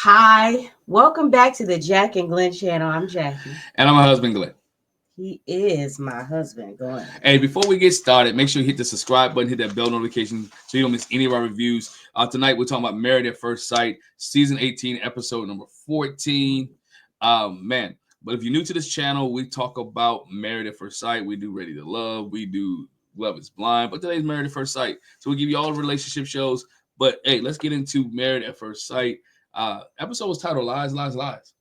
Hi, welcome back to the Jack and Glenn channel. I'm Jackie. And I'm my husband, Glenn. He is my husband, Glenn. Hey, before we get started, make sure you hit the subscribe button, hit that bell notification so you don't miss any of our reviews. Tonight, we're talking about Married at First Sight, Season 18, Episode number 14. Man, but if you're new to this channel, we talk about Married at First Sight. We do Ready to Love. We do Love is Blind. But today's Married at First Sight. So we give you all the relationship shows. But, hey, let's get into Married at First Sight. Episode was titled Lies, Lies, Lies.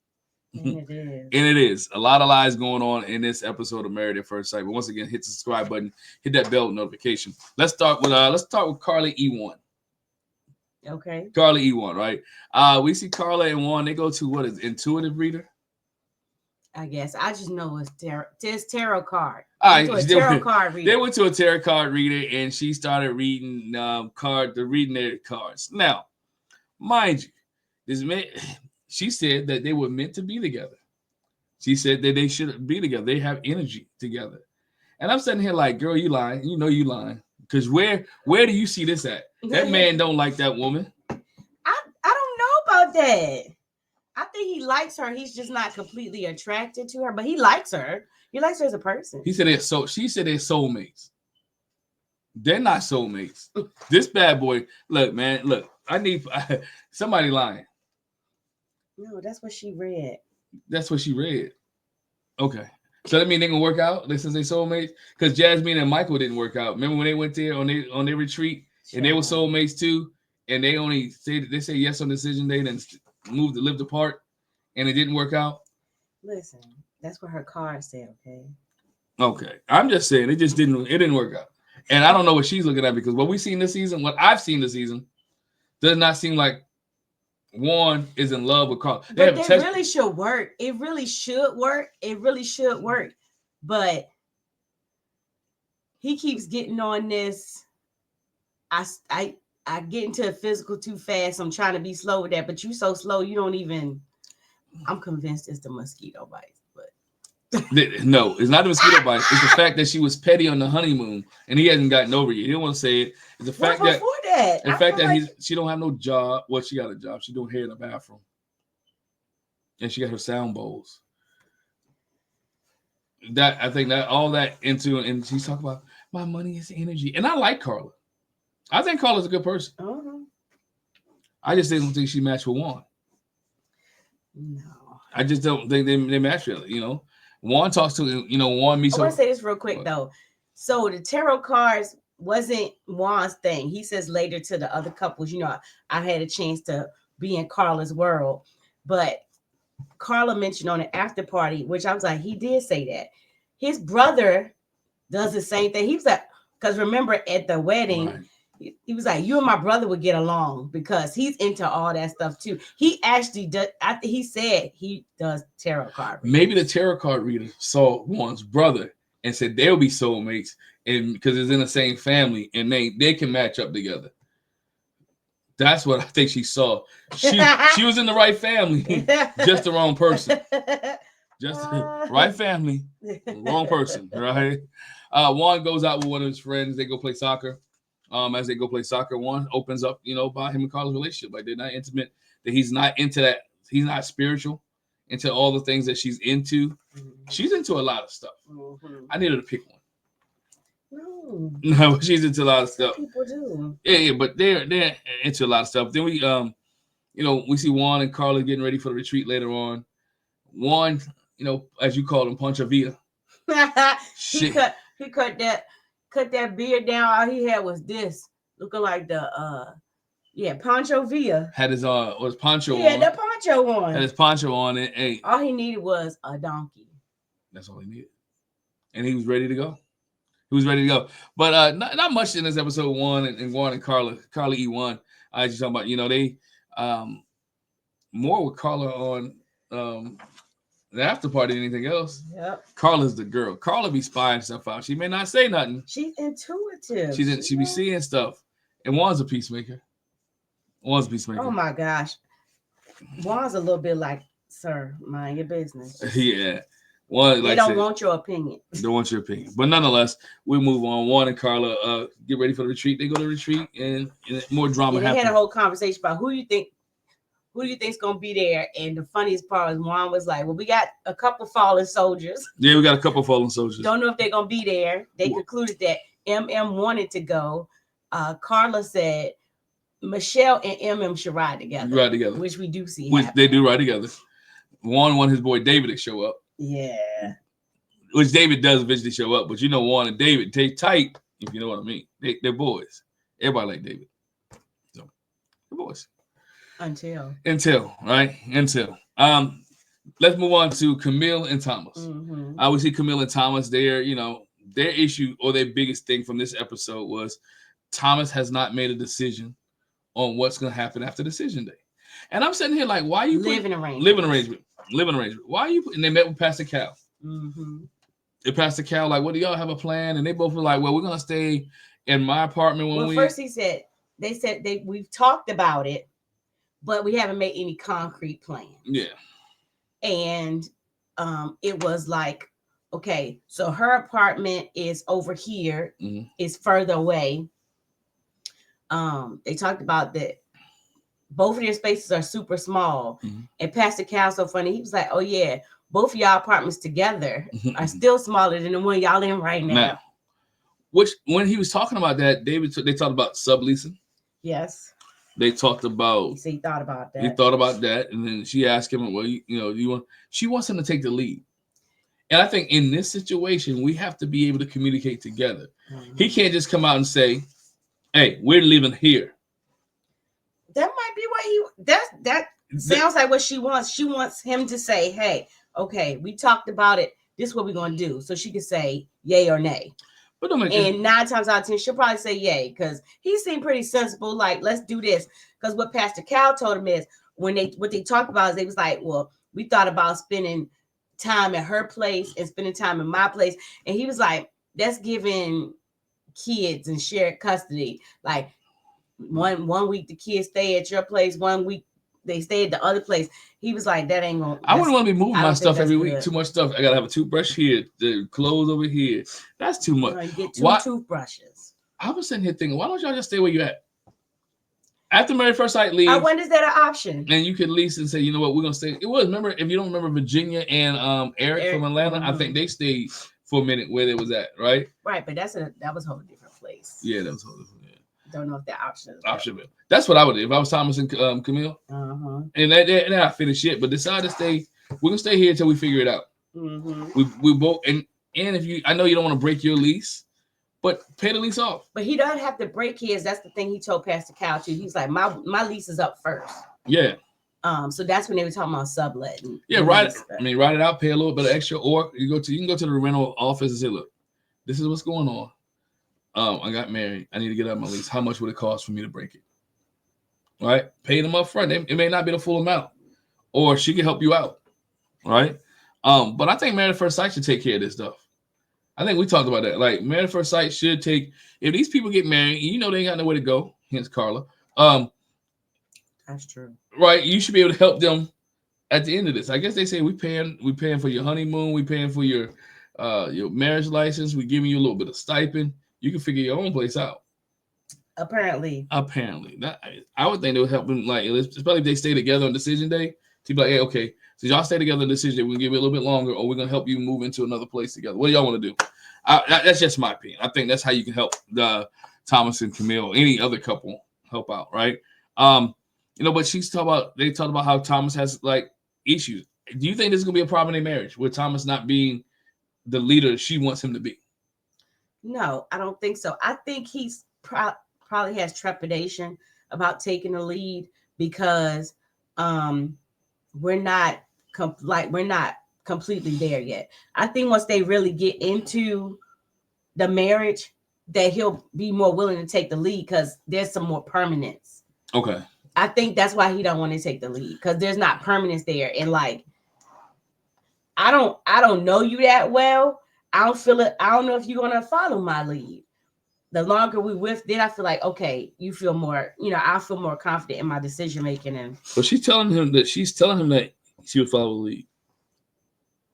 And it is. And it is a lot of lies going on in this episode of Married at First Sight. But once again, hit the subscribe button, hit that bell notification. Let's start with Carla E1. Okay. Carla E1, right? We see Carla and Juan. They go to what is intuitive reader. I guess I just know it's tarot card. All right, tarot card reader. They went to a tarot card reader, and she started reading reading their cards. Now, mind you, this man. She said that they were meant to be together. She said that they should be together. They have energy together. And I'm sitting here like, girl, you lying. You know you lying. Because where do you see this at? That man don't like that woman. I don't know about that. I think he likes her. He's just not completely attracted to her, but he likes her. He likes her as a person. She said they're soulmates. They're not soulmates. This bad boy, look, I need somebody lying. No, that's what she read. That's what she read. Okay. So that means they're gonna work out since they soulmates? Because Jasmine and Michael didn't work out. Remember when they went there on their retreat and they were soulmates too, and they only say yes on decision day, then moved to live apart, and it didn't work out. Listen, that's what her card said. Okay. I'm just saying it didn't work out, and I don't know what she's looking at because what we've seen this season, what I've seen this season, does not seem like Juan is in love with Carla. But it really should work. It really should work. It really should work. But he keeps getting on this. I get into a physical too fast. I'm trying to be slow with that. But you so slow, you don't even. I'm convinced it's the mosquito bites. But no, it's not the mosquito bites. It's the fact that she was petty on the honeymoon and he hasn't gotten over it. He didn't want to say it. It's the fact that she don't have no job. Well, she got a job. She doing hair in the bathroom, and she got her sound bowls. That I think that all that into, and she's talking about my money is energy, and I like Carla. I think Carla's a good person. Uh-huh. I just don't think she matched with Juan. No, I just don't think they match really. You know, Juan talks to Juan meets. I want to say this real quick though. So the tarot cards wasn't Juan's thing. He says later to the other couples, I had a chance to be in Carla's world, but Carla mentioned on the after party, which I was like, he did say that his brother does the same thing. He was like, because remember at the wedding, right. He was like, you and my brother would get along because he's into all that stuff too. He actually does. He said he does tarot card reading. Maybe the tarot card reader saw Juan's brother and said they'll be soulmates, and because it's in the same family, and they can match up together. That's what I think she saw. She was in the right family, just the wrong person. Just the right family, wrong person. Right? Juan goes out with one of his friends. They go play soccer. As they go play soccer, Juan opens up, about him and Carla's relationship. Like they're not intimate. That he's not into that. He's not spiritual. Into all the things that she's into. Mm-hmm. She's into a lot of stuff. Mm-hmm. I need her to pick one. No, she's into a lot of stuff. People do. Yeah, but they're into a lot of stuff. Then we we see Juan and Carla getting ready for the retreat later on. Juan, as you call him, Pancho Villa. he cut that beard down. All he had was this, looking like the Pancho Villa. Had his poncho on. He had the poncho on. Had his poncho on, and hey, all he needed was a donkey. That's all he needed, and he was ready to go. But not much in this episode. Juan and Carla E1. I just talking about they more with Carla on the after party than anything else. Yep. Carla's the girl. Carla be spying stuff out. She may not say nothing. She's intuitive. She be seeing stuff. And Juan's a peacemaker. Oh my gosh. Juan's a little bit like, sir, mind your business. Yeah. One, they don't want your opinion. Don't want your opinion. But nonetheless, we move on. Juan and Carla get ready for the retreat. They go to the retreat and more drama happens. They had a whole conversation about who who do you think's gonna be there? And the funniest part was Juan was like, well, we got a couple fallen soldiers. Yeah, we got a couple of fallen soldiers. Don't know if they're gonna be there. They concluded that wanted to go. Carla said Michelle and should ride together. Which we do see. Which they do ride together. Juan wanted his boy David to show up. Yeah. Which David does eventually show up, but Juan and David take tight, if you know what I mean. They're boys. Everybody like David. So they're boys. Until. Let's move on to Camille and Thomas. Mm-hmm. We see Camille and Thomas there, their issue or their biggest thing from this episode was Thomas has not made a decision on what's going to happen after decision day. And I'm sitting here like, why are you living arrangement? Why are you and they met with Pastor Cal. Mm-hmm. And Pastor Cal, like, what do y'all have a plan? And they both were like, well, we're going to stay in my apartment when first they said we've talked about it, but we haven't made any concrete plan. Yeah. And it was like, okay, so her apartment is over here, is further away. They talked about that both of their spaces are super small. And Pastor Cal, so funny, he was like, oh yeah, both of y'all apartments together are still smaller than the one y'all in right now. Which, when he was talking about that, they talked about subleasing. Yes. They talked about. He thought about that. He thought about that, and then she asked him, "Well, you want?" She wants him to take the lead, and I think in this situation, we have to be able to communicate together. He can't just come out and say, "Hey, we're living here." That might be what that sounds like what she wants. She wants him to say, "Hey, okay, we talked about it. This is what we're gonna do," so she could say yay or nay. And 9 times out of 10, she'll probably say yay because he seemed pretty sensible. Like, let's do this. Because what Pastor Cal told him is what they talked about is they was like, well, we thought about spending time at her place and spending time in my place. And he was like, that's giving kids and shared custody. Like one week the kids stay at your place, 1 week they stay at the other place. He was like, that ain't gonna. I wouldn't want to be moving my stuff every week. Too much stuff. I gotta have a toothbrush here, the clothes over here. That's too much. No, you get two toothbrushes. I was sitting here thinking, why don't y'all just stay where you at? After Married First Sight leaves, when is that an option? And you could lease and say, you know what, we're gonna stay. It was, remember, if you don't remember Virginia and Eric from Atlanta, I think they stayed for a minute where they was at, right? Right, but that was a whole different place. Yeah, that was a whole different. Don't know if that option is option. That's what I would do if I was Thomas and Camille. And then I finish it, but decide to stay. We're gonna stay here until we figure it out. We both and if you, I know you don't want to break your lease, but pay the lease off. But he doesn't have to break his. That's the thing he told Pastor Cal too. He's like, my lease is up first. Yeah. So that's when they were talking about subletting. Yeah, write it out, pay a little bit of extra, or you can go to the rental office and say, look, this is what's going on. I got married. I need to get out my lease. How much would it cost for me to break it? Right? Pay them up front. It may not be the full amount. Or she can help you out. Right? But I think Married at First Sight should take care of this stuff. I think we talked about that. Like, Married at First Sight should take, if these people get married, they ain't got nowhere to go, hence Carla. That's true. Right? You should be able to help them at the end of this. I guess they say we paying for your honeymoon, we paying for your marriage license, we giving you a little bit of stipend. You can figure your own place out. Apparently, that I would think they would help them. Like, especially if they stay together on decision day, to be like, hey, okay, so y'all stay together on decision day. We're gonna give you a little bit longer, or we're gonna help you move into another place together. What do y'all want to do? That's just my opinion. I think that's how you can help the Thomas and Camille, any other couple, help out, right? But they talked about how Thomas has like issues. Do you think this is gonna be a problem in their marriage with Thomas not being the leader she wants him to be? No, I don't think so. I think he's probably has trepidation about taking the lead because we're not completely there yet. I think once they really get into the marriage, that he'll be more willing to take the lead because there's some more permanence. Okay. I think that's why he don't want to take the lead because there's not permanence there. And like, I don't know you that well. I don't feel it. I don't know if you're gonna follow my lead. The longer we with, then I feel like, okay, you feel more, I feel more confident in my decision making. And but she's telling him that she would follow the lead.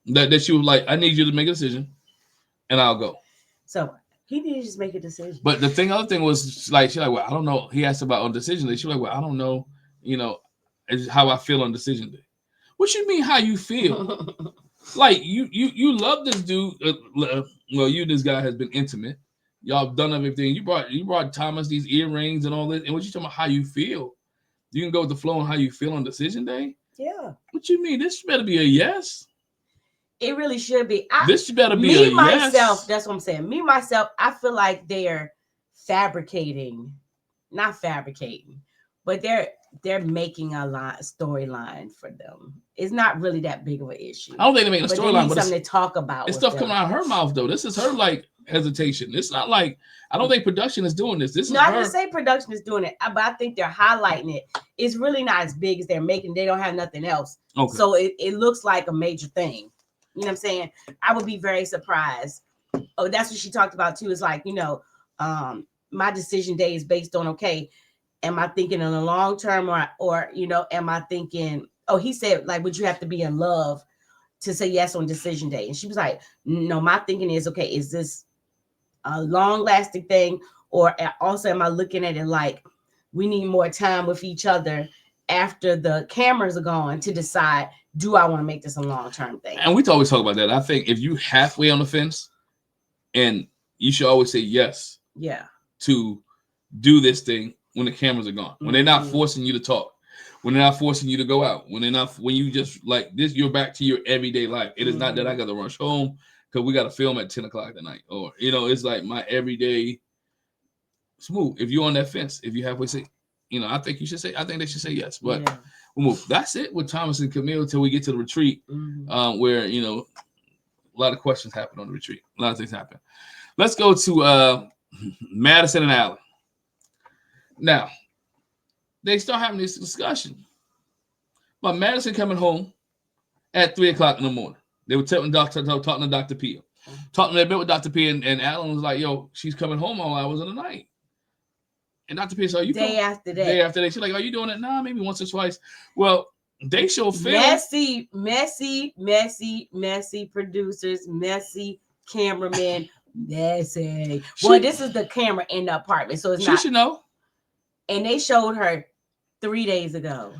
That she was like, I need you to make a decision, and I'll go. So he needed to just make a decision. But the other thing was like, she's like, well, I don't know. He asked about on decision day. She's like, well, I don't know. is how I feel on decision day. What you mean how you feel? Like you love this dude. Well, you and this guy has been intimate. Y'all have done everything. You brought Thomas these earrings and all this. And what you talking about how you feel? You can go with the flow on how you feel on decision day? Yeah. What you mean? This better be a yes. It really should be. This better be a myself, yes. That's what I'm saying. Me, myself, I feel like they're not fabricating, but they're making a storyline for them. It's not really that big of an issue. I don't think they're making a storyline, but something to talk about. It's stuff coming out of her mouth, though. This is her like hesitation. It's not like I don't think production is doing this. I didn't say production is doing it, but I think they're highlighting it. It's really not as big as they're making. They don't have nothing else, so it looks like a major thing. You know what I'm saying? I would be very surprised. Oh, that's what she talked about too. Is like, my decision day is based on, okay, am I thinking in the long term or am I thinking, he said, like, would you have to be in love to say yes on decision day? And she was like, no, my thinking is, okay, is this a long lasting thing? Or also am I looking at it like we need more time with each other after the cameras are gone to decide, do I want to make this a long-term thing? And we always talk about that. I think if you halfway on the fence, and you should always say yes. Yeah. To do this thing when the cameras are gone. When they're not forcing you to talk. When they're not forcing you to go out. When you just like this, you're back to your everyday life. It is not that I got to rush home because we got to film at 10 o'clock at night. Or, it's like my everyday smooth. If you're on that fence, if you halfway say, I think they should say yes. But we'll move. That's it with Thomas and Camille until we get to the retreat, where, a lot of questions happen on the retreat. A lot of things happen. Let's go to Madison and Allen. Now, they start having this discussion. But Madison coming home at 3 o'clock in the morning. They were talking to Dr. P. Talking a bit with Dr. P, and Allen was like, yo, she's coming home all hours of the night. And Dr. P said, are you day after day. Day after day. She's like, are you doing it? Nah, maybe once or twice. Well, they show film. Messy producers, messy cameramen, messy. Well, this is the camera in the apartment, so it's not. She should know. And they showed her 3 days ago.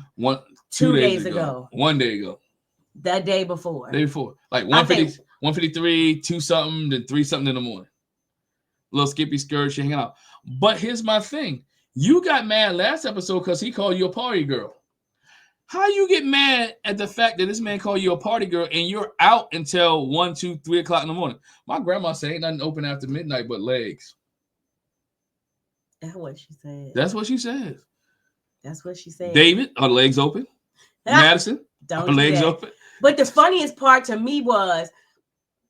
2 days ago. 1 day ago. The day before. Like 153, 2 something, then 3 something in the morning. Little skippy skirt, she hanging out. But here's my thing. You got mad last episode because he called you a party girl. How you get mad at the fact that this man called you a party girl and you're out until 1, 2, 3 o'clock in the morning? My grandma said ain't nothing open after midnight but legs. That's what she said. That's what she said. That's what she said. David, are legs open? Madison, are legs open? But the funniest part to me was,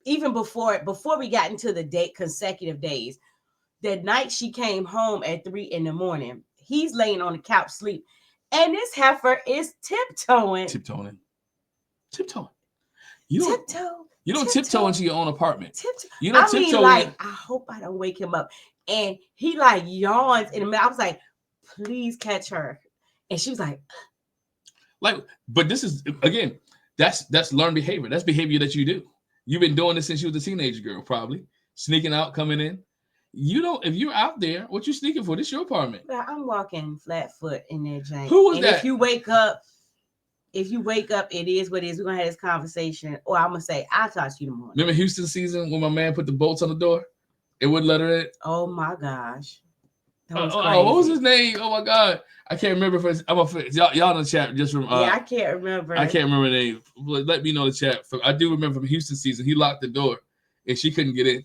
even before we got into the consecutive days, the night she came home at 3 in the morning, he's laying on the couch sleep. And this heifer is tiptoeing. You don't tiptoe into your own apartment. You don't tiptoe. I hope I don't wake him up. And he like yawns in the middle. I was like, please catch her. And she was like, but this is, again, that's learned behavior. That's behavior that you do. You've been doing this since you was a teenage girl, probably. Sneaking out, coming in. If you're out there, what you sneaking for? This your apartment. I'm walking flat foot in there, Jane. Who was that? If you wake up, it is what it is. We're gonna have this conversation. Or I'm gonna say, I'll talk to you tomorrow. Remember Houston season when my man put the bolts on the door? It wouldn't let her in. Oh my gosh. What was his name? Oh my God. I can't remember. Y'all in the chat just from I can't remember. I can't remember the name. Let me know the chat. I do remember from Houston season, he locked the door and she couldn't get in.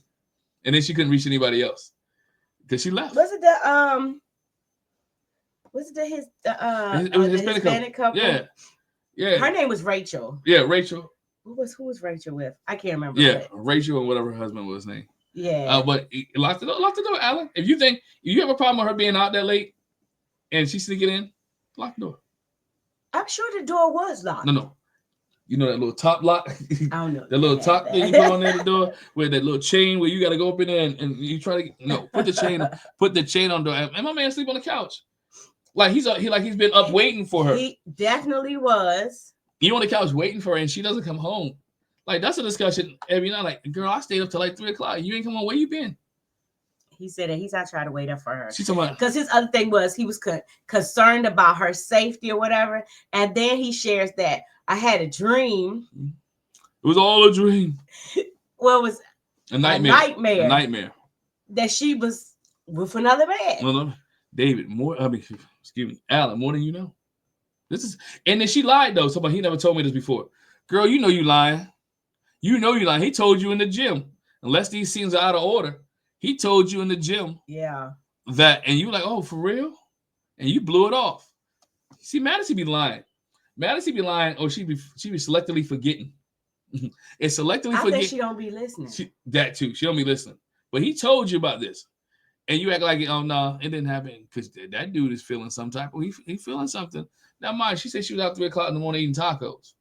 And then she couldn't reach anybody else because she left. Was it the Hispanic couple? Yeah. Her name was Rachel. Yeah, Rachel. Who was Rachel with? I can't remember. Yeah, Rachel and whatever her husband was his name. Yeah. But lock the door, Alan. If you have a problem with her being out that late and she's sneaking in, lock the door. I'm sure the door was locked. No. You know that little top lock? I don't know. The little top thing you put on there the door with that little chain where you got to go up in there and you try to put the chain on the door. And my man sleep on the couch. Like he's been up waiting for her. He definitely was. You on the couch waiting for her and she doesn't come home. Like that's a discussion every night. Like, girl, I stayed up till like 3 o'clock. You ain't come home. Where you been? He said that he's not trying to wait up for her. She's talking about, because his other thing was he was concerned about her safety or whatever. And then he shares that I had a dream. It was all a dream. Well, it was a nightmare. A nightmare. That she was with another man. No. David, excuse me, Alan, more than you know. And then she lied though. Somebody, he never told me this before. Girl, you know you lying. You know you lying. He told you in the gym. Unless these scenes are out of order, he told you in the gym. Yeah. That, and you were like, oh, for real? And you blew it off. See, Madison be lying. Madison be lying, or she be selectively forgetting. And selectively forgetting. I think she don't be listening. That too. She don't be listening. But he told you about this. And you act like, oh, no, it didn't happen. Because that dude is feeling some type of, he feeling something. Now, mind, she said she was out 3 o'clock in the morning eating tacos.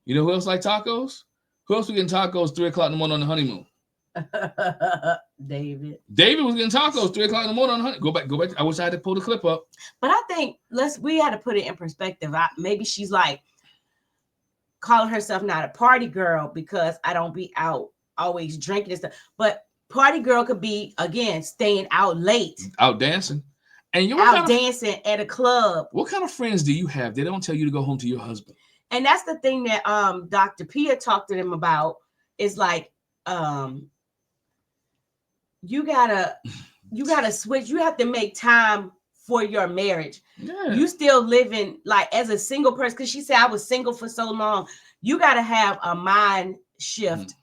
You know who else like tacos? Who else was getting tacos 3 o'clock in the morning on the honeymoon? David. David was getting tacos 3 o'clock in the morning on the honeymoon. Go back. I wish I had to pull the clip up. But I think we had to put it in perspective. Maybe she's like calling herself not a party girl because I don't be out always drinking and stuff. But party girl could be, again, staying out late. Out dancing. And you're out dancing at a club. What kind of friends do you have? They don't tell you to go home to your husband. And that's the thing that Dr. Pia talked to them about is like you gotta switch. You have to make time for your marriage. Yeah. You still living like as a single person, because she said I was single for so long. You gotta have a mind shift.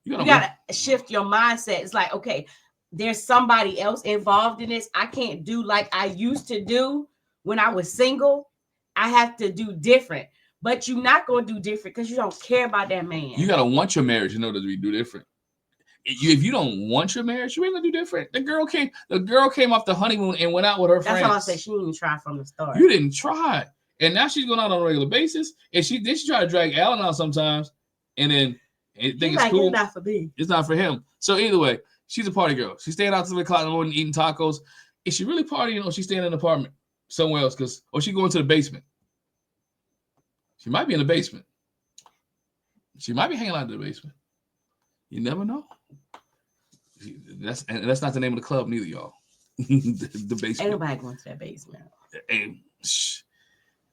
You gotta shift your mindset. It's like, okay, there's somebody else involved in this. I can't do like I used to do when I was single. I have to do different. But you're not going to do different because you don't care about that man. You got to want your marriage in order to do different. If you don't want your marriage, you ain't going to do different. The girl came off the honeymoon and went out with her friends. That's all I say. She didn't even try from the start. You didn't try. And now she's going out on a regular basis. And she try to drag Alan out sometimes. And then think it's cool. It's not for me. It's not for him. So either way, she's a party girl. She's staying out till 3 o'clock in the morning eating tacos. Is she really partying or she's staying in an apartment somewhere else? Or she going to the basement? She might be in the basement. She might be hanging out in the basement. You never know. That's not the name of the club neither, y'all. the basement. Ain't nobody going to that basement. And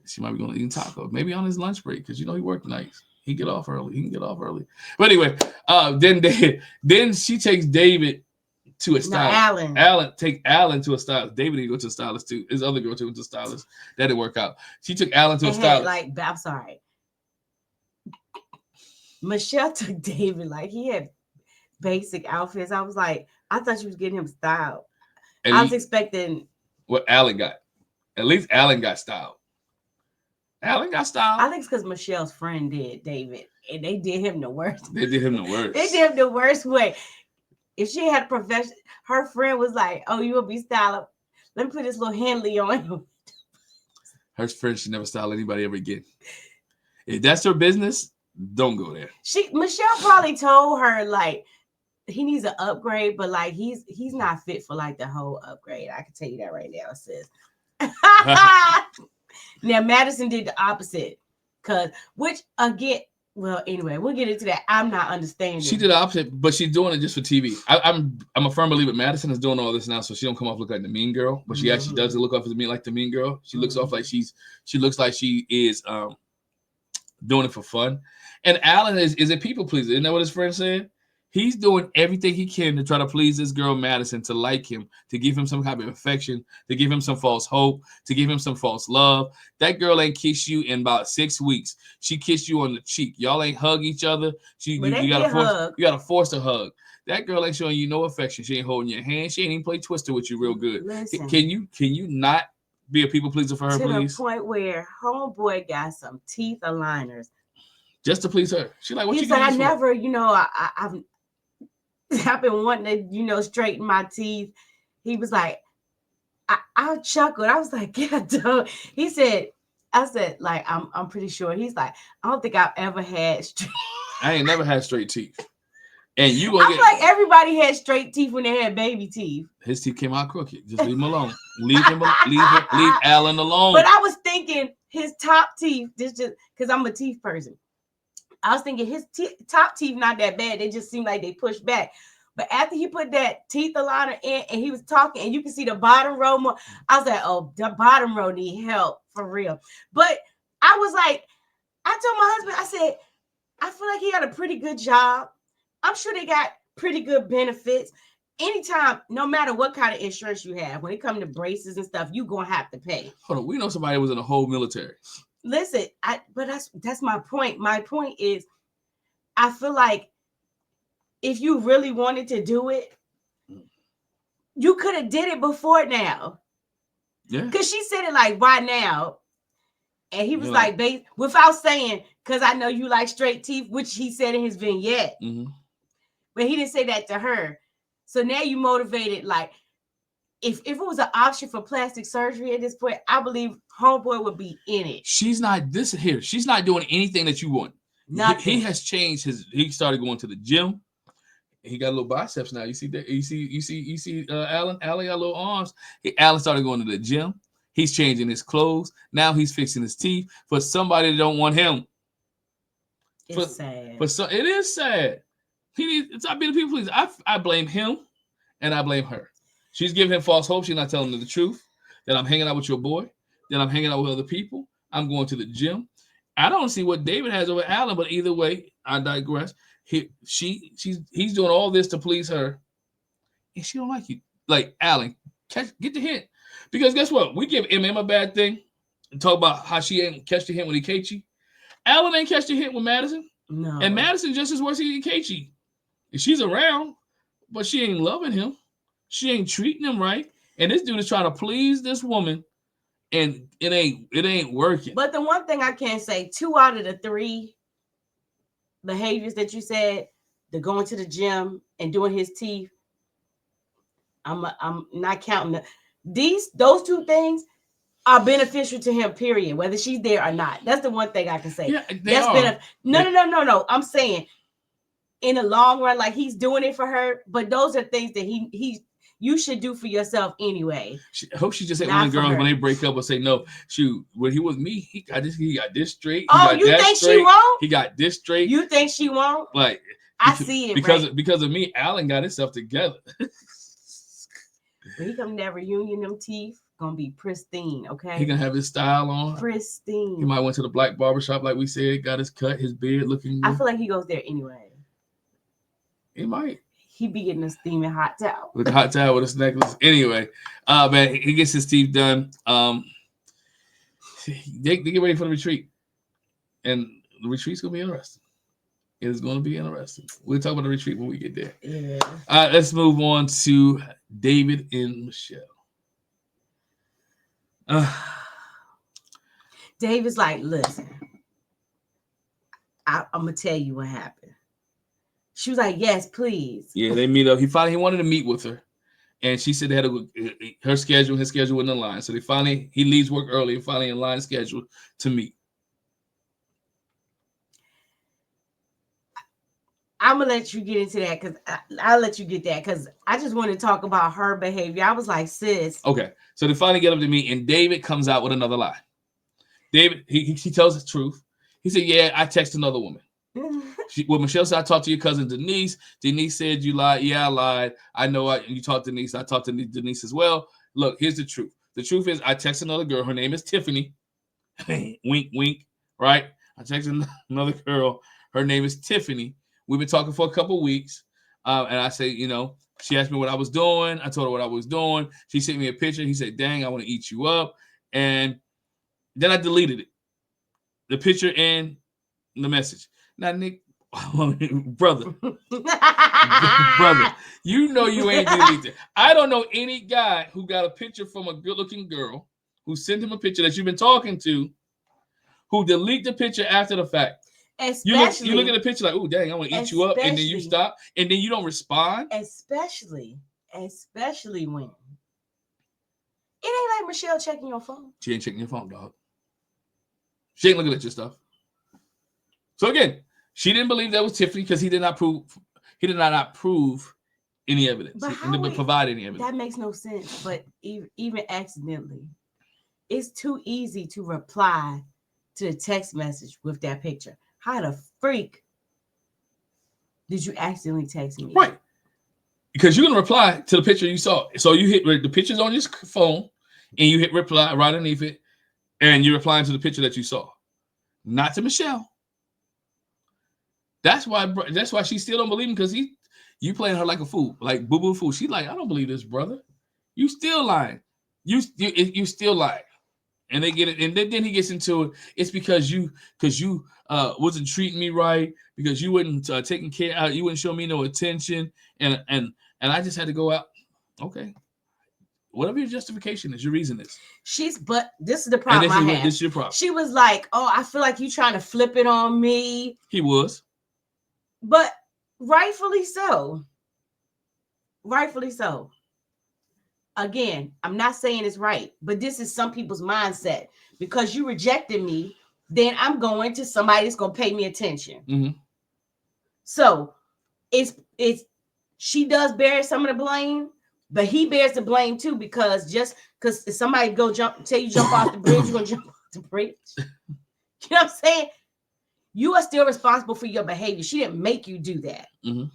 she might be going to eat tacos. Maybe on his lunch break, because he worked nights. He can get off early. But anyway, then she takes David to a stylist. Alan take Alan to a stylist. David didn't go to a stylist too. His other girl took to a stylist. That didn't work out. She took Alan to a stylist. I'm sorry. Michelle took David like he had basic outfits. I was like, I thought she was getting him styled. I was expecting what Alan got. At least Alan got styled. Alan got styled. I think it's because Michelle's friend did David, and they did him the worst. They did him the worst way. If she had a profession, her friend was like, "Oh, you will be styled. Let me put this little Henley on you." Her friend should never style anybody ever again. If that's her business, don't go there. Michelle probably told her like he needs an upgrade, but like he's not fit for like the whole upgrade. I can tell you that right now, sis. Now Madison did the opposite, well, anyway, we'll get into that. I'm not understanding. She did the opposite, but she's doing it just for TV. I'm a firm believer. Madison is doing all this now, so she don't come off look like the mean girl, but she actually does look off like the mean girl. She looks off like she looks like she is doing it for fun. And Alan is a people pleaser. Isn't that what his friend said? He's doing everything he can to try to please this girl, Madison, to like him, to give him some kind of affection, to give him some false hope, to give him some false love. That girl ain't kissed you in about 6 weeks. She kissed you on the cheek. Y'all ain't hug each other. You gotta force a hug. That girl ain't showing you no affection. She ain't holding your hand. She ain't even play Twister with you real good. Listen, can you not be a people pleaser for her, please? To the point where homeboy got some teeth aligners. Just to please her. She like, what you said, I never, I've been wanting to, straighten my teeth. He was like, I chuckled. I was like, yeah, dude. He said, I said, like, I'm pretty sure. He's like, I don't think I've ever had straight. I ain't never had straight teeth. And you gonna feel like everybody had straight teeth when they had baby teeth. His teeth came out crooked. Just leave him alone. leave Alan alone. But I was thinking his top teeth, this just because I'm a teeth person. I was thinking his top teeth not that bad. They just seem like they push back. But after he put that teeth aligner in and he was talking and you can see the bottom row more, I was like, oh, the bottom row need help for real. But I was like, I told my husband, I said, I feel like he got a pretty good job. I'm sure they got pretty good benefits. Anytime, no matter what kind of insurance you have, when it comes to braces and stuff, you're going to have to pay. Hold on. We know somebody who was in the whole military. Listen, but that's my point. My point is, I feel like if you really wanted to do it, you could have did it before now. Yeah. Because she said it like, why now? And he was You're like, without saying, because I know you like straight teeth, which he said in his vignette. Mm-hmm. But he didn't say that to her. So now you motivated, like, if it was an option for plastic surgery at this point, I believe homeboy would be in it. She's not She's not doing anything that you want. Nothing. He has changed he started going to the gym. He got little biceps now. You see that? You see Allen got little arms. Allen started going to the gym. He's changing his clothes. Now he's fixing his teeth for somebody that don't want him. It's sad. It is sad. He needs to stop being a people pleaser. I blame him and I blame her. She's giving him false hope. She's not telling him the truth. That I'm hanging out with your boy. That I'm hanging out with other people. I'm going to the gym. I don't see what David has over Allen, but either way, I digress. He's doing all this to please her, and she don't like you. Like Allen, get the hint. Because guess what? We give MM a bad thing and talk about how she ain't catch the hint when he Keiichi. Allen ain't catch the hint with Madison. No. And Madison just as worse as Keiichi. She's around, but she ain't loving him. She ain't treating him right. And this dude is trying to please this woman, and it ain't working. But the one thing I can say, 2 out of the 3 behaviors that you said, the going to the gym and doing his teeth, I'm not counting those 2 things are beneficial to him, period, whether she's there or not. That's the one thing I can say. Yeah, No. I'm saying in the long run, like he's doing it for her, but those are things that you should do for yourself anyway. I hope she just said one of the girls when they break up will say, no, shoot, when he was me, he got this straight. Oh, you think she won't? He got this straight. You think she won't? Like, I see it because of me, Allen got himself together. When he come to that reunion, them teeth gonna be pristine, okay? He gonna have his style on. Pristine. He might went to the black barbershop, like we said, got his cut, his beard looking good. I feel like he goes there anyway. He might. He be getting a steaming hot towel. With the hot towel with his necklace. Anyway, man, he gets his teeth done. They get ready for the retreat. And the retreat's gonna be interesting. It is going to be interesting. We'll talk about the retreat when we get there. Yeah. Let's move on to David and Michelle. David's like, listen, I'm going to tell you what happened. She was like, yes, please. Yeah, they meet up. He wanted to meet with her. And she said they had his schedule wasn't in line. So he leaves work early and finally in line schedule to meet. I'm gonna let you get into that because I'll let you get that because I just want to talk about her behavior. I was like, sis. Okay, so they finally get up to meet, and David comes out with another lie. David, he tells the truth. He said, "Yeah, I texted another woman." Michelle said, "I talked to your cousin Denise. Denise said you lied. Yeah, I lied. I know. You talked to Denise. I talked to Denise as well. Look, here's the truth. The truth is, I texted another girl. Her name is Tiffany. Wink, wink. Right? I texted another girl. Her name is Tiffany." We've been talking for a couple of weeks, and I say, she asked me what I was doing. I told her what I was doing. She sent me a picture. He said, "Dang, I want to eat you up." And then I deleted it, the picture and the message. Now, Nick, brother, you ain't deleted. I don't know any guy who got a picture from a good-looking girl who sent him a picture that you've been talking to, who delete the picture after the fact. You look at the picture like, oh, dang, I want to eat you up, and then you stop, and then you don't respond. Especially when it ain't like Michelle checking your phone. She ain't checking your phone, dog. She ain't looking at your stuff. So again, she didn't believe that was Tiffany because he did not prove any evidence. He didn't provide any evidence. That makes no sense. But even accidentally, it's too easy to reply to a text message with that picture. How the freak did you accidentally text me? Right. Because you're gonna reply to the picture you saw. So you hit the pictures on your phone, and you hit reply right underneath it, and you're replying to the picture that you saw, not to Michelle. That's why she still don't believe him, because you playing her like a fool, like boo-boo fool. She's like, I don't believe this, brother. You still lying. You still lying. And they get it, and then he gets into it. It's because you wasn't treating me right, because you wouldn't taking care out, you wouldn't show me no attention, and I just had to go out. Okay, whatever your justification is, your reason is. But this is the problem I have. This is your problem. She was like, "Oh, I feel like you trying to flip it on me." He was, but rightfully so. Rightfully so. Again, I'm not saying it's right, but this is some people's mindset. Because you rejected me, then I'm going to somebody that's going to pay me attention. Mm-hmm. So it's she does bear some of the blame, but he bears the blame too, because if somebody jump off the bridge, you're going to jump off the bridge. You know what I'm saying? You are still responsible for your behavior. She didn't make you do that. Mm-hmm.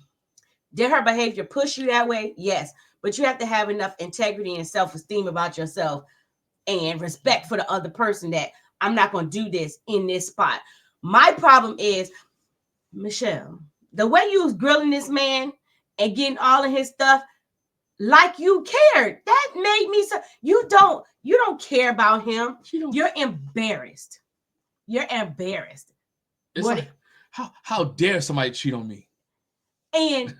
Did her behavior push you that way? Yes. But you have to have enough integrity and self-esteem about yourself and respect for the other person that I'm not going to do this in this spot. My problem is, Michelle, the way you was grilling this man and getting all of his stuff, like you cared. That made me so. You don't care about him. You're embarrassed. You're embarrassed. It's like, how dare somebody cheat on me? And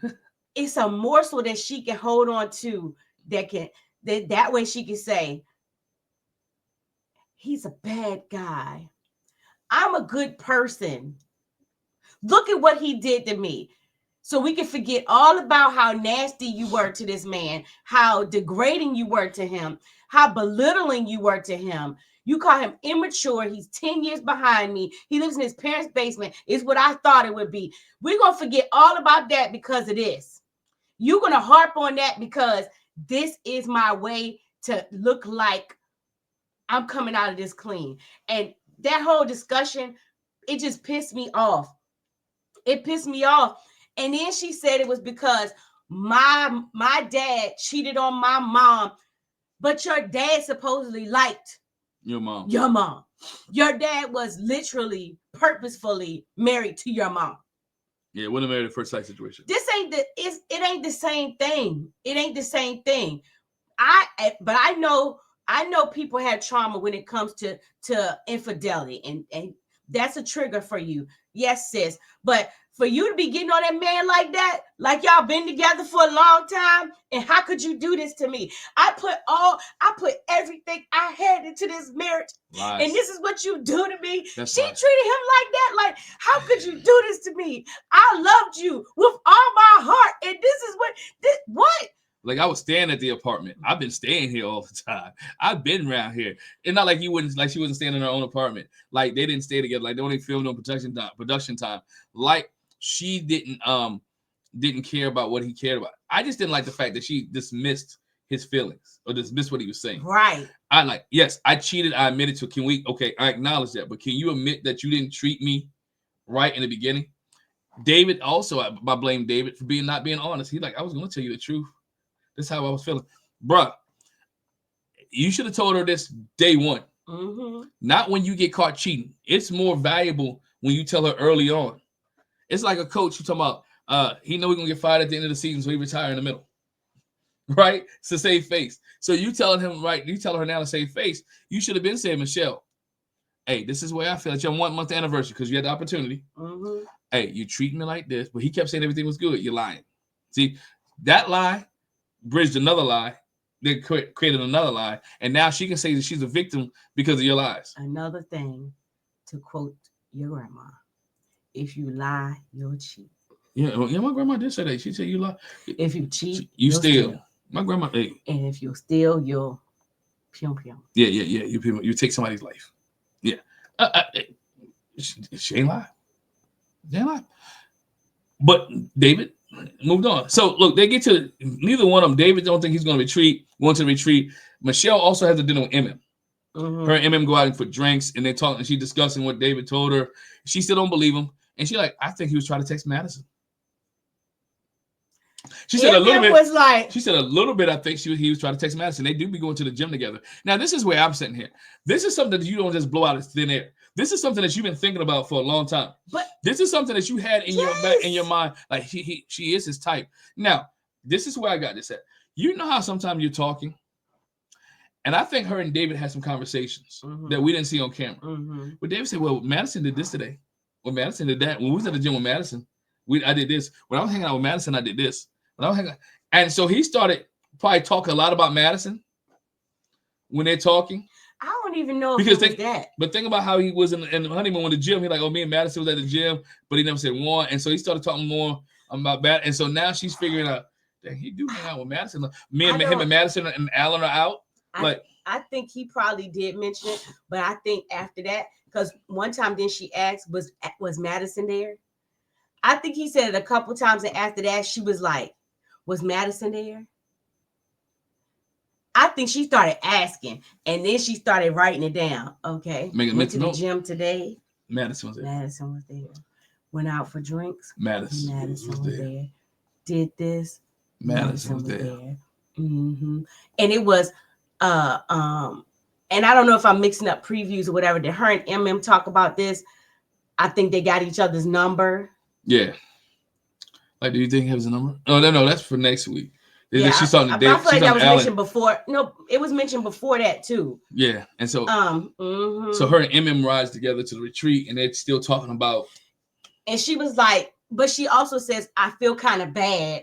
it's a morsel that she can hold on to that way she can say, he's a bad guy. I'm a good person. Look at what he did to me. So we can forget all about how nasty you were to this man, how degrading you were to him, how belittling you were to him. You call him immature. He's 10 years behind me. He lives in his parents' basement. Is what I thought it would be. We're going to forget all about that because of this. You're going to harp on that because this is my way to look like I'm coming out of this clean. And that whole discussion, it just pissed me off. It pissed me off. And then she said it was because my dad cheated on my mom, but your dad supposedly liked your mom. Your dad was literally purposefully married to your mom. Yeah, it wasn't a married at first sight situation. It ain't the same thing. It ain't the same thing. But I know people have trauma when it comes to infidelity, and that's a trigger for you. Yes, sis. But for you to be getting on that man like that, like y'all been together for a long time, and how could you do this to me? I put everything I had into this marriage, Lies. And this is what you do to me. That's she lies. treated him like that. Like, how could you do this to me? I loved you with all my heart, and this is what? Like, I was staying at the apartment. I've been staying here all the time. I've been around here. It's not like she wasn't staying in her own apartment. Like, they didn't stay together. Like, they only filmed on production time. Like, she didn't care about what he cared about. I just didn't like the fact that she dismissed his feelings or dismissed what he was saying. Right. Yes, I cheated. I admitted to. I acknowledge that. But can you admit that you didn't treat me right in the beginning? David also, I blame David for not being honest. He's like, I was going to tell you the truth. That's how I was feeling. Bruh, you should have told her this day one. Mm-hmm. Not when you get caught cheating. It's more valuable when you tell her early on. It's like a coach who talking about, he know we're going to get fired at the end of the season, so he retire in the middle. Right? It's to save face. So you telling him, right, you tell her now to save face. You should have been saying, Michelle, hey, this is the way I feel. It's your 1 month anniversary because you had the opportunity. Mm-hmm. Hey, you treat me like this, but he kept saying everything was good. You're lying. See, that lie bridged another lie, then created another lie, and now she can say that she's a victim because of your lies. Another thing, to quote your grandma, if you lie, you'll cheat. Yeah, my grandma did say that. She said you lie. If you cheat, you steal. My grandma, hey. And if you steal, you'll pium. Yeah. You take somebody's life. Yeah. She ain't lie. She ain't lie. But David moved on. So look, they get to neither one of them. David don't think he's going to want to retreat. Michelle also has a dinner with MM. Mm-hmm. Her and MM go out for drinks, and they talk, and she discussing what David told her. She still don't believe him, and she like, I think he was trying to text Madison. She said a little bit. Was like, she said a little bit. I think he was trying to text Madison. They do be going to the gym together. Now, this is where I'm sitting here. This is something that you don't just blow out of thin air. This is something that you've been thinking about for a long time. But this is something that you had in your mind. Like she is his type. Now, this is where I got this at. You know how sometimes you're talking, and I think her and David had some conversations that we didn't see on camera. But David said, "Well, Madison did this today. Well, Madison did that. When we was at the gym with Madison, I did this. When I was hanging out with Madison, I did this. When I was hanging out." And so he started probably talking a lot about Madison when they're talking. I don't even know because if that. But think about how he was in the honeymoon with the gym. He like, oh, me and Madison was at the gym, but he never said Juan. And so he started talking more about that. And so now she's figuring out, dang, he do hang out with Madison. Him and Madison and Allen are out. I think he probably did mention it, but I think after that, because one time then she asked, was Madison there? I think he said it a couple times, and after that, she was like, was Madison there? I think she started asking, and then she started writing it down. Okay. Went to the gym today. Madison was there. Went out for drinks. Madison was there. Did this. Madison was there. And it was, and I don't know if I'm mixing up previews or whatever. Did her and MM talk about this? I think they got each other's number. Yeah. Like, do you think he has a number? Oh, no, that's for next week. Yeah, I feel like that was mentioned before. No, it was mentioned before that too. Yeah, and so so her and MM rise together to the retreat, and they're still talking about. And she was like, but she also says, I feel kind of bad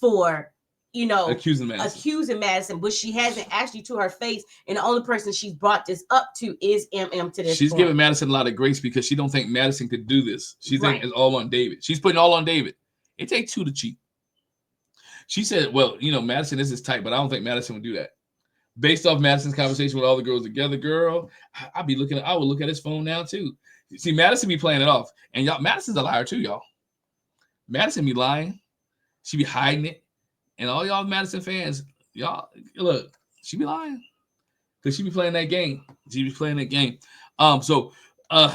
for, accusing Madison, but she hasn't actually to her face, and the only person she's brought this up to is MM to this. She's giving Madison a lot of grace because she don't think Madison could do this. She thinks it's all on David. She's putting all on David. It takes two to cheat. She said, well, Madison is his type, but I don't think Madison would do that. Based off Madison's conversation with all the girls together, girl, I would look at his phone now too. See, Madison be playing it off. And y'all, Madison's a liar too, y'all. Madison be lying. She be hiding it. And all y'all Madison fans, y'all, look, she be lying. Because she be playing that game. So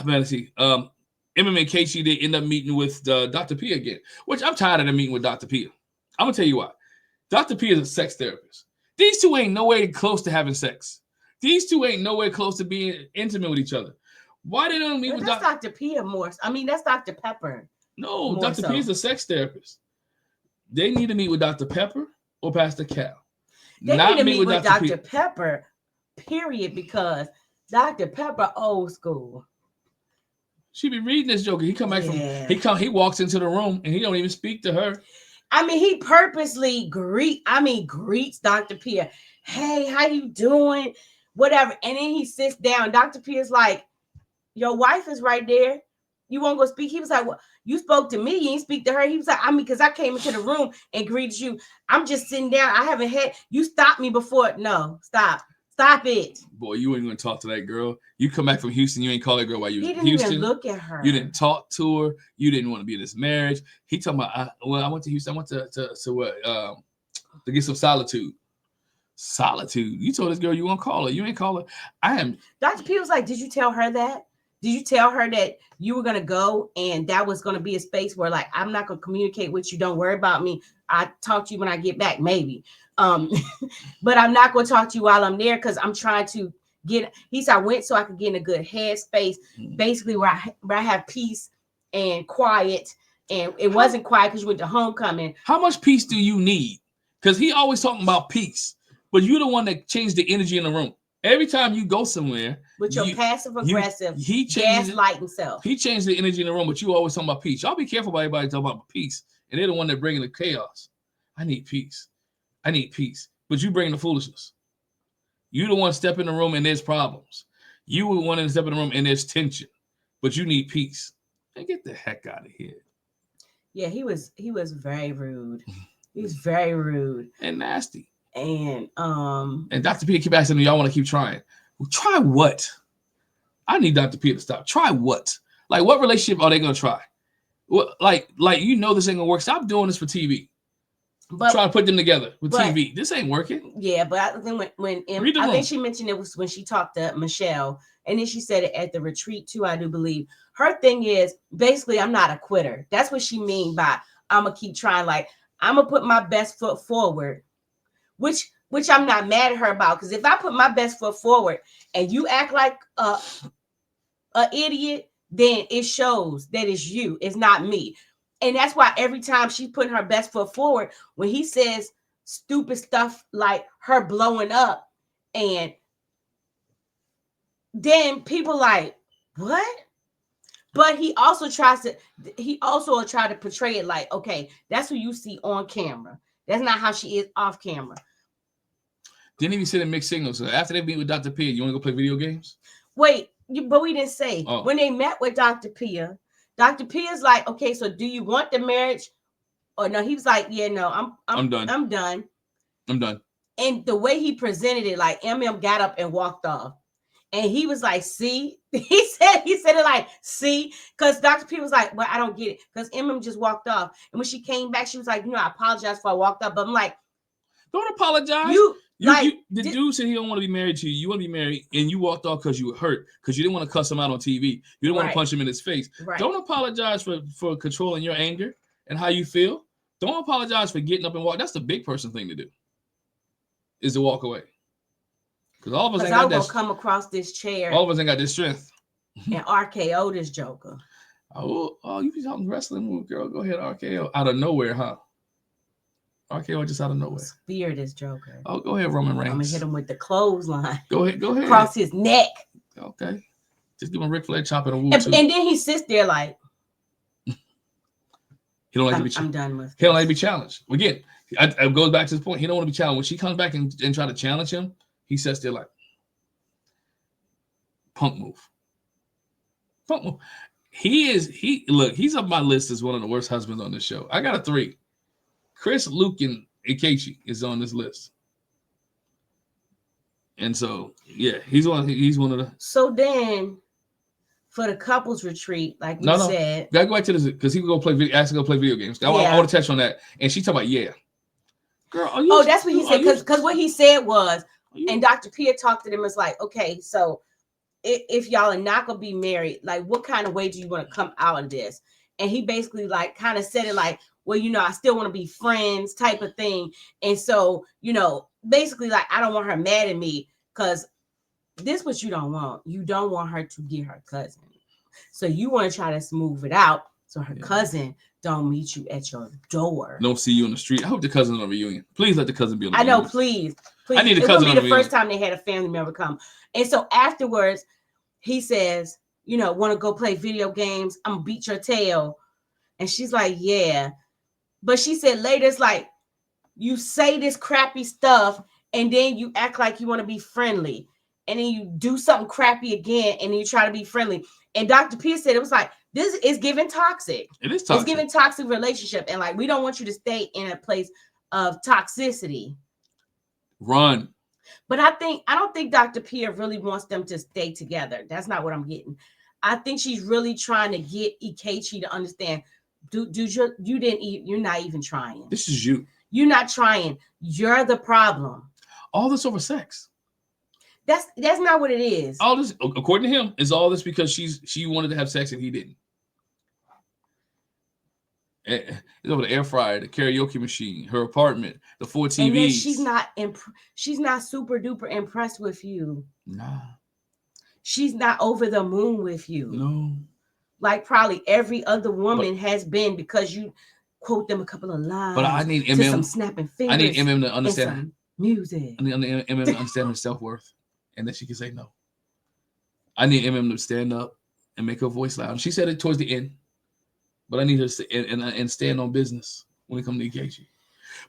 Madison, MMA and Casey, they end up meeting with Dr. P again, which I'm tired of them meeting with Dr. P. I'm going to tell you why. Dr. P is a sex therapist. These two ain't nowhere close to having sex. These two ain't nowhere close to being intimate with each other. Why they don't meet with Dr. P more? I mean, that's Dr. Pepper. No, Dr. P is a sex therapist. They need to meet with Dr. Pepper or Pastor Cal. They need to meet with Dr. Pepper, period, because Dr. Pepper old school. She be reading this joker. He come back he walks into the room and he don't even speak to her. I mean, he purposely greets Dr. P. Hey, how you doing? Whatever. And then he sits down. Dr. P is like, your wife is right there. You won't go speak. He was like, well, you spoke to me. You didn't speak to her. He was like, because I came into the room and greeted you. I'm just sitting down. I haven't had, you stopped me before. No, stop. Stop it. Boy, you ain't going to talk to that girl. You come back from Houston, you ain't call that girl while you was in Houston. He didn't even look at her. You didn't talk to her. You didn't want to be in this marriage. He talking about, I went to Houston. I went to get some solitude. Solitude. You told this girl you won't call her. You ain't call her. Dr. P was like, did you tell her that? Did you tell her that you were going to go and that was going to be a space where, like, I'm not going to communicate with you. Don't worry about me. I talk to you when I get back, maybe. But I'm not going to talk to you while I'm there because I'm trying to he said I went so I could get in a good headspace, basically where I have peace and quiet. And it wasn't quiet because you went to homecoming. How much peace do you need? Because he always talking about peace, but you're the one that changed the energy in the room. Every time you go somewhere, with your passive aggressive, gaslighting self, he changed the energy in the room. But you always talking about peace. Y'all be careful about everybody talking about peace, and they're the one that bringing the chaos. I need peace. But you bring the foolishness. You the one step in the room and there's problems. You the one to step in the room and there's tension, but you need peace. Hey, get the heck out of here. Yeah, he was very rude. He was very rude and nasty. And Dr. P keep asking me, y'all want to keep trying. Well, try what? I need Dr. P to stop. Try what? Like, what relationship are they gonna try? What, like this ain't gonna work. Stop doing this for TV. But try to put them together with TV. This ain't working. Yeah, but I think I think she mentioned it was when she talked to Michelle, and then she said it at the retreat too, I do believe. Her thing is basically, I'm not a quitter. That's what she mean by I'm gonna keep trying. Like, I'm gonna put my best foot forward, which I'm not mad at her about. Because if I put my best foot forward and you act like a idiot, then it shows that it's you, it's not me. And that's why every time she's putting her best foot forward, when he says stupid stuff like her blowing up, and then people like, what? But he also tries to try to portray it like, okay, that's who you see on camera. That's not how she is off camera. Didn't even send a mixed signals. So after they meet with Dr. P, you want to go play video games? Wait, but we didn't say. When they met with Dr. Pia is like, okay, so do you want the marriage or no? He was like, yeah, no, I'm done. I'm done. And the way he presented it, like MM got up and walked off. And he was like, see, he said it like, see, because Dr. P was like, well, I don't get it. Because MM just walked off. And when she came back, she was like, I apologize for I walked up. But I'm like, don't apologize. The dude said he don't want to be married to you. You want to be married, and you walked off because you were hurt, because you didn't want to cuss him out on TV. You didn't want to punch him in his face. Right. Don't apologize for controlling your anger and how you feel. Don't apologize for getting up and walk. That's the big person thing to do, is to walk away. Because all of us ain't got that. Come across this chair. All of us ain't got this strength. And RKO this joker. Oh, you be talking wrestling move, girl. Go ahead, RKO. Out of nowhere, huh? RKO just out of nowhere. Spear this joker. Oh, go ahead, Roman Reigns. I'm gonna hit him with the clothesline. Go ahead. Across his neck. Okay. Just give him a Ric Flair chop and a woo and then he sits there like, he don't like to be. I'm done with. He don't like to be challenged. Again, it goes back to this point. He don't want to be challenged. When she comes back and try to challenge him, he sits there like, punk move. He's up my list as one of the worst husbands on this show. I got a 3. Chris, Luke, and Ikechi is on this list. And so, yeah, he's one of the. So then, for the couples retreat, like we said, gotta go back to this because he would go play. Ask to go play video games. I want to touch on that. And she talking about girl. That's what he said. Because what he said was, and Dr. Pia talked to them. It's like, okay, so if y'all are not gonna be married, like, what kind of way do you want to come out of this? And he basically like kind of said it like, well, I still want to be friends type of thing. And so, basically like, I don't want her mad at me because this is what you don't want. You don't want her to get her cousin. So you want to try to smooth it out so her cousin don't meet you at your door. Don't see you on the street. I hope the cousin's on a reunion. Please let the cousin be on the reunion. I know, please. I need the cousin on the reunion. It'll be the first time they had a family member come. And so afterwards, he says, want to go play video games? I'm going to beat your tail. And she's like, yeah. But she said later, it's like, you say this crappy stuff and then you act like you want to be friendly. And then you do something crappy again and then you try to be friendly. And Dr. P said, it was like, this is giving toxic. It is toxic. It's giving toxic relationship. And like, we don't want you to stay in a place of toxicity. Run. But I don't think Dr. P really wants them to stay together. That's not what I'm getting. I think she's really trying to get Ikechi to understand, dude, you're not even trying. This is you. You're not trying. You're the problem. All this over sex. That's not what it is. All this, according to him, is all this because she wanted to have sex and he didn't. It's over the air fryer, the karaoke machine, her apartment, the 4 TVs. And then she's not super duper impressed with you. Nah. She's not over the moon with you. No. Like probably every other woman has been, because you quote them a couple of lines. But I need MM. Some snapping fingers. I need MM to understand music. I need MM to understand her self-worth, and that she can say no. I need MM to stand up and make her voice loud. She said it towards the end, but I need her to and stand on business when it comes to Ikechi.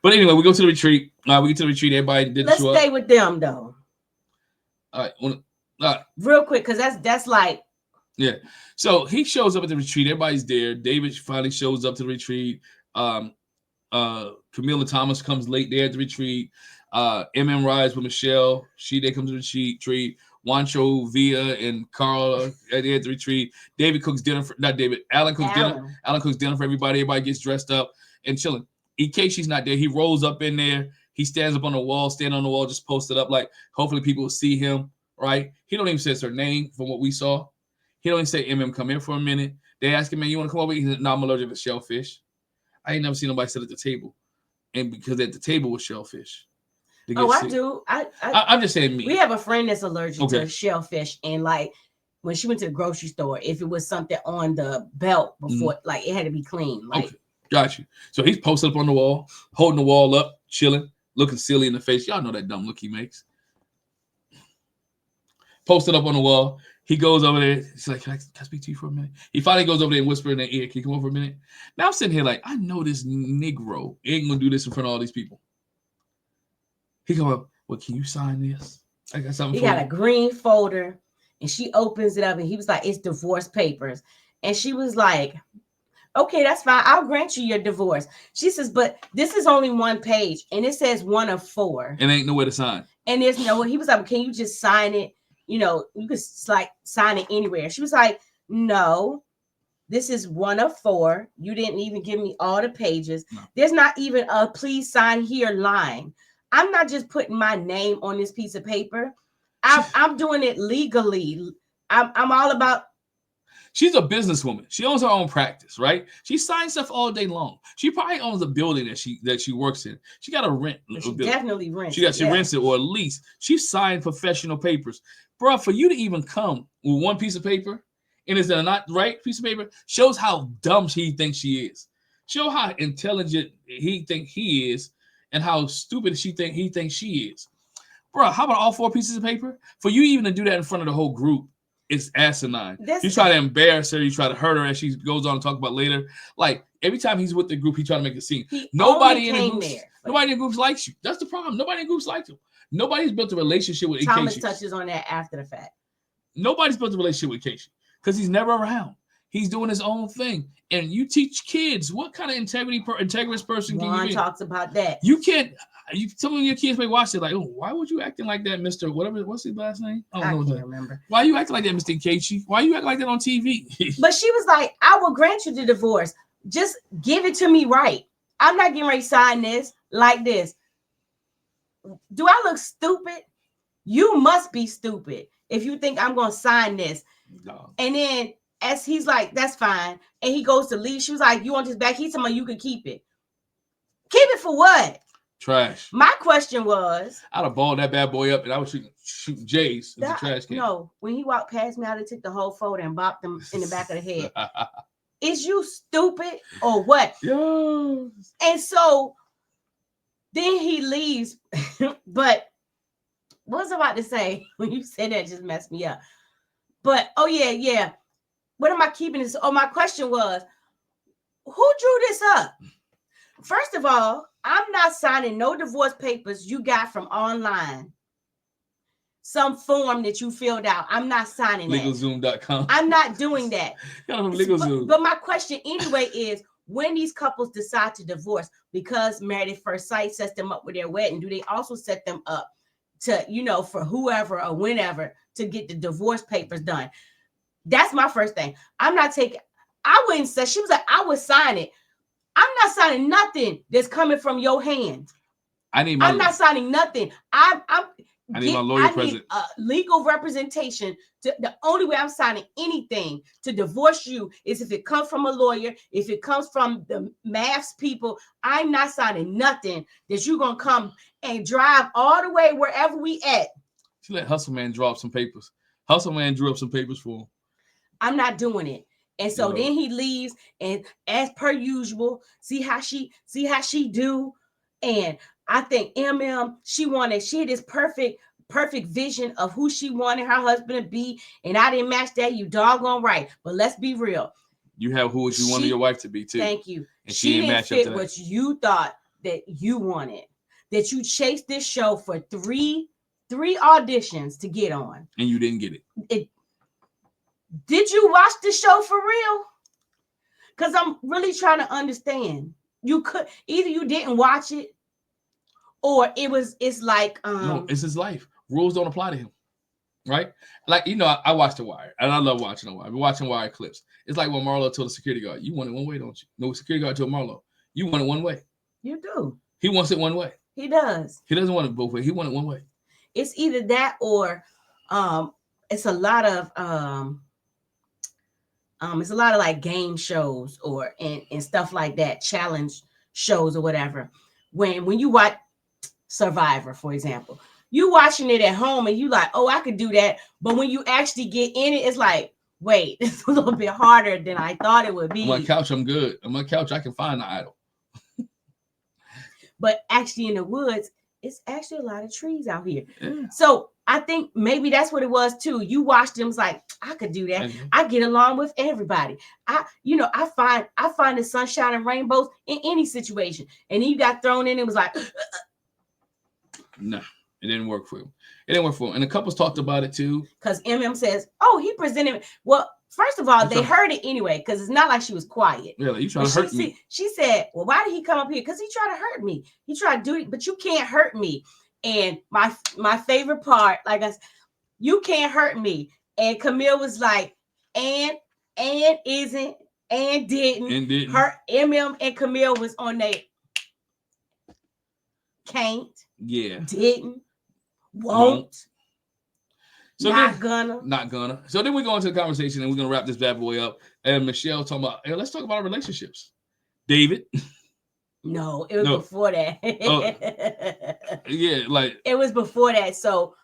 But anyway, we go to the retreat. We get to the retreat. Everybody did. Let's stay with them though. All right. Real quick, because that's like. Yeah. So he shows up at the retreat. Everybody's there. David finally shows up to the retreat. Camille and Thomas comes late there at the retreat. MM rides with Michelle. They come to the retreat. Juancho, Via, and Carla at the retreat. David cooks dinner for Alan cooks dinner. Alan cooks dinner for everybody. Everybody gets dressed up and chilling. Ikeshi's not there. He rolls up in there. He stands up on the wall, just posted up, like hopefully people will see him. Right? He don't even say her name from what we saw. He don't even say, MM, come in for a minute. They ask him, man, you want to come over? He said, no, I'm allergic to shellfish. I ain't never seen nobody sit at the table and because at the table was shellfish. Oh, I do. I'm just saying me. We have a friend that's allergic Okay. to shellfish, and like when she went to the grocery store, if it was something on the belt before, like it had to be clean. Like, okay, got you. So he's posted up on the wall, holding the wall up, chilling, looking silly in the face. Y'all know that dumb look he makes. Posted up on the wall. He goes over there. He's like, can I speak to you for a minute? He finally goes over there and whispers in their ear, can you come over a minute? Now I'm sitting here like, I know this Negro ain't going to do this in front of all these people. He come up, well, can you sign this? I got something he for got you. a green folder, and she opens it up, and he was like, it's divorce papers. And she was like, okay, that's fine. I'll grant you your divorce. She says, but this is only one page, and it says 1 of 4. And ain't nowhere to sign. And there's no, he was like, can you just sign it? You know, you could like sign it anywhere. She was like, no, this is 1 of 4. You didn't even give me all the pages. No. There's not even a please sign here line. I'm not just putting my name on this piece of paper. I'm doing it legally. I'm all about. She's a businesswoman. She owns her own practice, right? She signs stuff all day long. She probably owns a building that she works in. She got to rent. She definitely rents. She rents it, or at least she signed professional papers. Bro, for you to even come with one piece of paper and it's not right piece of paper shows how dumb she thinks she is. Show how intelligent he thinks he is and how stupid he thinks she is. Bro, how about all 4 pieces of paper? For you even to do that in front of the whole group, it's asinine. You try to embarrass her, you try to hurt her as she goes on to talk about later. Like every time he's with the group, he try to make a scene. Nobody in the groups likes you. That's the problem. Nobody in the groups likes him. Nobody's built a relationship with Thomas touches on that after the fact. Nobody's built a relationship with Casey because he's never around. He's doing his own thing. And you teach kids what kind of integrous person Juan can you be. Talks about that. You can't. Some of your kids may watch it like, oh, why would you acting like that, Mr. Whatever? What's his last name? I can't remember. Why you acting like that, Mr. Casey? Why you acting like that on TV? But she was like, I will grant you the divorce. Just give it to me right. I'm not getting ready to sign this like this. Do I look stupid? You must be stupid if you think I'm going to sign this. No. And then as he's like, that's fine. And he goes to leave. She was like, you want this back? He's telling me you can keep it. Keep it for what? Trash. My question was, I'd have balled that bad boy up and I was shooting J's in the trash can. No, when he walked past me, I'd have took the whole folder and bopped him in the back of the head. Is you stupid or what? Yo. And so then he leaves. But what was I about to say when you said that? Just messed me up. But yeah. What am I keeping this? Oh, my question was, who drew this up? First of all, I'm not signing no divorce papers you got from online. Some form that you filled out. I'm not signing that. LegalZoom.com. I'm not doing that. But my question anyway is, when these couples decide to divorce because Married at First Sight sets them up with their wedding, do they also set them up to, for whoever or whenever to get the divorce papers done? That's my first thing. I wouldn't say, she was like, I would sign it. I'm not signing nothing that's coming from your hand. I'm not signing nothing. I need my lawyer present. Legal representation. The only way I'm signing anything to divorce you is if it comes from a lawyer, if it comes from the MAFS people. I'm not signing nothing that you're going to come and drive all the way wherever we at. She let Hustle Man draw up some papers. Hustle Man drew up some papers for him. I'm not doing it. And so then he leaves, and as per usual, see how she do. And I think she had this perfect vision of who she wanted her husband to be. And I didn't match that. You doggone right. But let's be real. You have who you wanted your wife to be too. Thank you. And she didn't fit what you thought that you wanted. That you chased this show for three auditions to get on. And you didn't get it. Did you watch the show for real? Because I'm really trying to understand. You could either you didn't watch it, or it's like no, it's his life. Rules don't apply to him. Right? Like, I watched The Wire, and I love watching The Wire. I've been watching Wire clips. It's like when Marlo told the security guard, you want it one way, don't you? No, security guard told Marlo, you want it one way. You do. He wants it one way. He does. He doesn't want it both ways. He wants it one way. It's either that or it's a lot of like game shows and stuff like that, challenge shows or whatever, when you watch Survivor, for example, you watching it at home and you like, oh, I could do that. But when you actually get in it, it's like, wait, it's a little bit harder than I thought it would be. On my couch, I'm good. On my couch, I can find the idol. But actually in the woods, it's actually a lot of trees out here. Yeah. So I think maybe that's what it was too. You watched them, was like, I could do that. Mm-hmm. I get along with everybody. I find the sunshine and rainbows in any situation. And then you got thrown in, it was like, no, it didn't work for him. It didn't work for him. And the couples talked about it too. Because MM says, oh, he presented. Well, first of all, they heard it anyway, because it's not like she was quiet. Yeah, like, you trying to hurt me. She said, well, why did he come up here? Because he tried to hurt me. He tried to do it, but you can't hurt me. And my favorite part, like I said, you can't hurt me. And Camille was like, and isn't, and didn't. Her MM and Camille was on they can't, didn't, won't. So not gonna. So then we go into the conversation and we're gonna wrap this bad boy up. And Michelle talking about, hey, let's talk about our relationships. David. No, it was before that. Yeah, like it was before that. So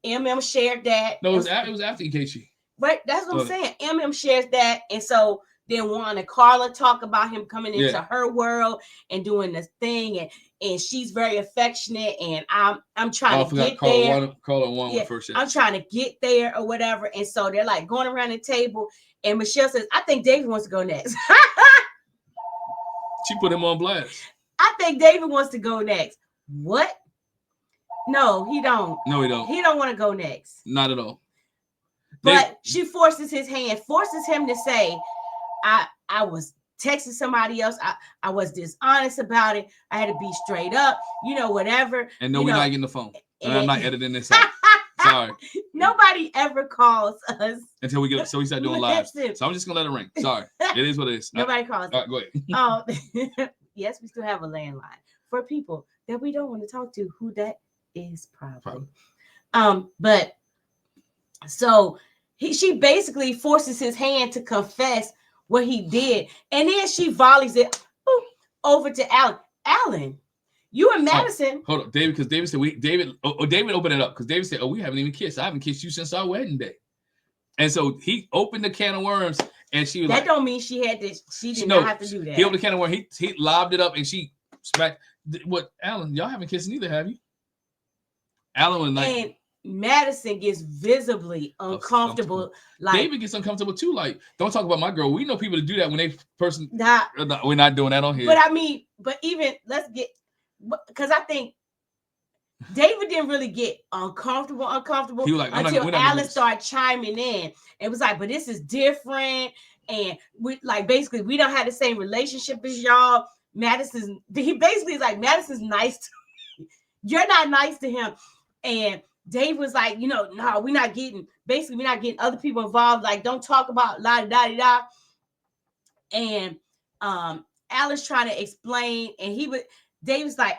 MM shared that. No, it was after EKG. Right, that's what I'm saying. MM shares that, and so then Juan and Carla talk about him coming into her world and doing this thing, and she's very affectionate, and I'm trying to get there. Carla and Juan first. I'm trying to get there or whatever, and so they're like going around the table, and Michelle says, "I think David wants to go next." She put him on blast. I think David wants to go next. What? No, he don't. No, he don't. He don't want to go next. Not at all. But she forces his hand, forces him to say, I was texting somebody else. I was dishonest about it. I had to be straight up, whatever. And no, we're not getting the phone. And I'm not editing this out. Sorry. Nobody ever calls us. Until we so we start doing live. So I'm just going to let it ring. Sorry. It is what it is. Nobody calls us. All right, go ahead. Yes, we still have a landline for people that we don't want to talk to, who that is probably. But so she basically forces his hand to confess what he did, and then she volleys it over to Allen. Allen, you and Madison. Hold on, David, because David said David opened it up because David said, "Oh, we haven't even kissed. I haven't kissed you since our wedding day." And so he opened the can of worms, and she was that don't mean she had to. She did not have to do that. He opened the can of worms. He lobbed it up, and she smacked. What, Alan? Y'all haven't kissed neither, have you? Alan was like. And Madison gets visibly uncomfortable. Like David gets uncomfortable too. Like, don't talk about my girl. We know people to do that when they we're not doing that on here. But I mean, even let's get, because I think David didn't really get uncomfortable. He was like, until Alan started chiming in. It was like, but this is different, and we basically we don't have the same relationship as y'all. He basically is like, Madison's nice to me. You're not nice to him, and Dave was like, no, we're not getting other people involved. Like, don't talk about la da da da. And Alan's trying to explain, and Dave's like,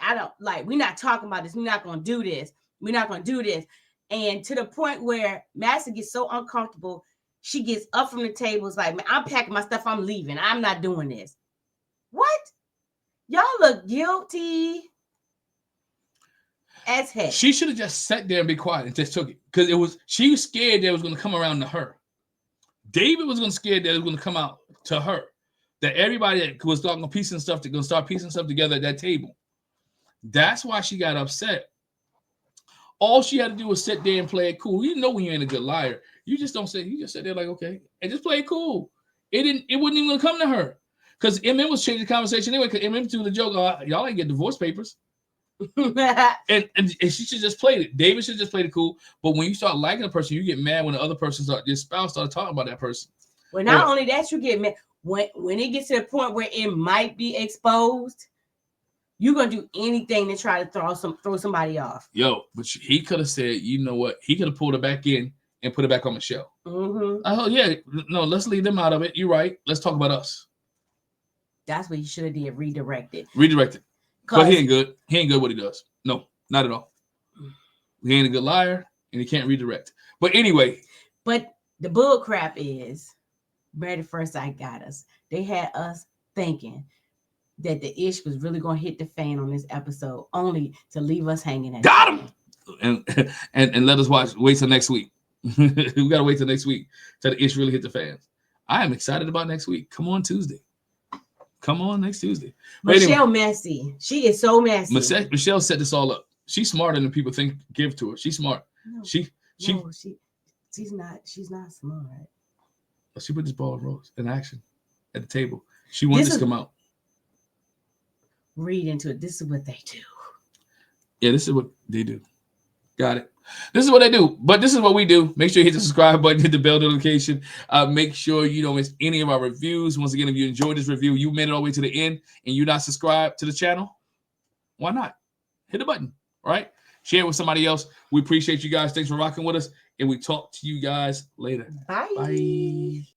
we're not talking about this. We're not gonna do this. We're not gonna do this. And to the point where Madison gets so uncomfortable, she gets up from the table. It's like, man, I'm packing my stuff. I'm leaving. I'm not doing this. What? Y'all look guilty as heck. She should have just sat there and be quiet and just took it, because she was scared that it was going to come around to her. David was going to scared that it was going to come out to her, that everybody that was talking piecing stuff to go start piecing stuff together at that table. That's why she got upset. All she had to do was sit there and play it cool. You know when you ain't a good liar, you just don't say. You just sit there like, okay, and just play it cool. It wasn't even gonna come to her, because MM was changing the conversation anyway. Because MM threw the joke, y'all ain't get divorce papers. and she should just played it. David should just play it cool. But when you start liking a person, you get mad when the other person your spouse started talking about that person. Well, not only that, you get mad when it gets to the point where it might be exposed. You're gonna do anything to try to throw somebody off. Yo, but he could have said, you know what? He could have pulled it back in and put it back on the show. Mm-hmm. Oh yeah, no, let's leave them out of it. You're right. Let's talk about us. That's what he should have did. Redirected. But he ain't good. He ain't good what he does. No, not at all. He ain't a good liar, and he can't redirect. But anyway. But the bull crap is, Married at First Sight got us. They had us thinking that the ish was really gonna hit the fan on this episode, only to leave us hanging. At Got him. And let us wait till next week. We gotta wait till next week till the ish really hit the fans. I am excited about next week. Come on Tuesday. Come on next Tuesday. Michelle messy. She is so messy. Michelle set this all up. She's smarter than people think give to her. She's smart. No, she's not smart. She put this ball in Rose in action at the table. She wanted this to come out. Read into it. This is what they do. Yeah, this is what they do. Got it. This is what they do, but this is what we do. Make sure you hit the subscribe button, hit the bell notification. Make sure you don't miss any of our reviews. Once again, if you enjoyed this review, you made it all the way to the end, and you're not subscribed to the channel, why not? Hit the button, all right? Share it with somebody else. We appreciate you guys. Thanks for rocking with us, and we talk to you guys later. Bye. Bye.